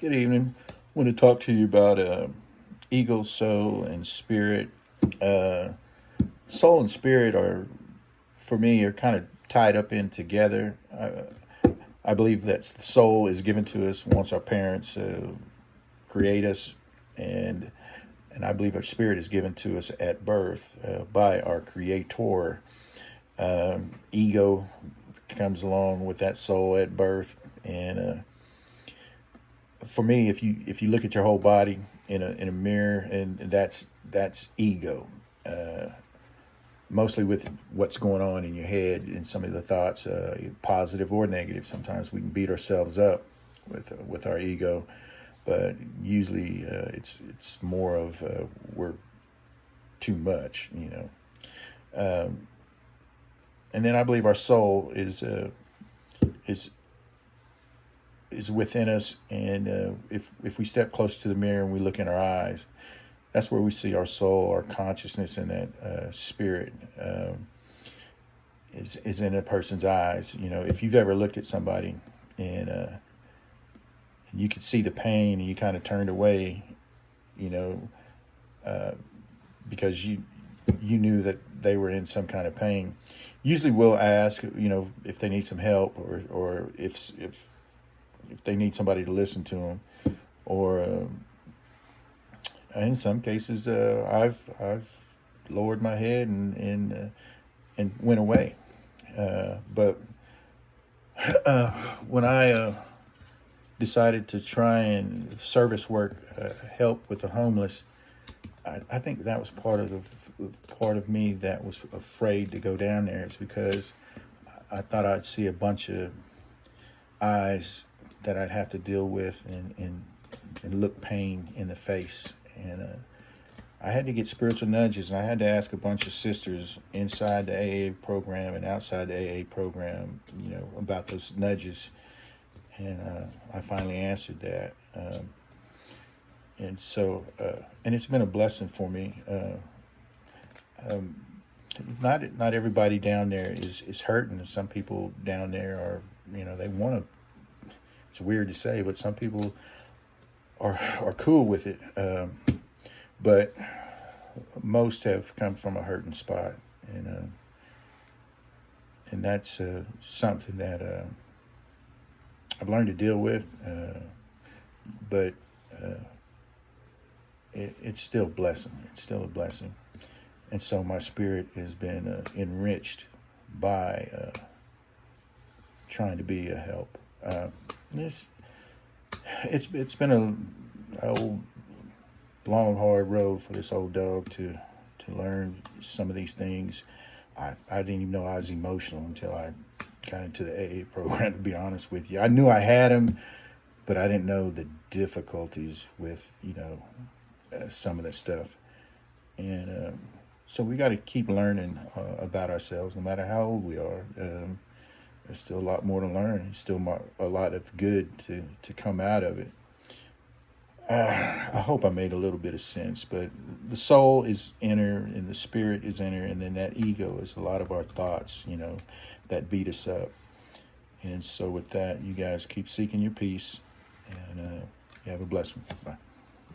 Good evening. I want to talk to you about ego, soul, and spirit. Uh, Soul and spirit are, for me, are kind of tied up in together. I believe that the soul is given to us once our parents create us, and and I believe our spirit is given to us at birth by our Creator. Ego comes along with that soul at birth, and for me, if you look at your whole body in a mirror, and that's ego, mostly with what's going on in your head and some of the thoughts, positive or negative. Sometimes we can beat ourselves up with our ego, but usually it's more of we're too much, and then I believe our soul is is within us, and if we step close to the mirror and we look in our eyes, that's where we see our soul, our consciousness, and that spirit is in a person's eyes. If you've ever looked at somebody and you could see the pain and you kind of turned away, you know, because you knew that they were in some kind of pain. Usually, we'll ask, if they need some help, or if they need somebody to listen to them, or in some cases, I've lowered my head and went away. But when I decided to try and service work, help with the homeless, I think that was part of me that was afraid to go down there. It's because I thought I'd see a bunch of eyes that I'd have to deal with and look pain in the face. And I had to get spiritual nudges, and I had to ask a bunch of sisters inside the AA program and outside the AA program, about those nudges. And I finally answered that. And so, and it's been a blessing for me. Not everybody down there is hurting. Some people down there are, they want to. It's weird to say, but some people are cool with it. But most have come from a hurting spot, and that's something that I've learned to deal with. But it's still a blessing. It's still a blessing, and so my spirit has been enriched by trying to be a help. It's been a old, long, hard road for this old dog to learn some of these things. I didn't even know I was emotional until I got into the AA program, to be honest with you. I knew I had them, but I didn't know the difficulties with, some of that stuff. And so we got to keep learning about ourselves, no matter how old we are. There's still a lot more to learn. There's still a lot of good to come out of it. I hope I made a little bit of sense, but the soul is inner and the spirit is inner, and then that ego is a lot of our thoughts, that beat us up. And so with that, you guys keep seeking your peace, and you have a blessed one. Bye.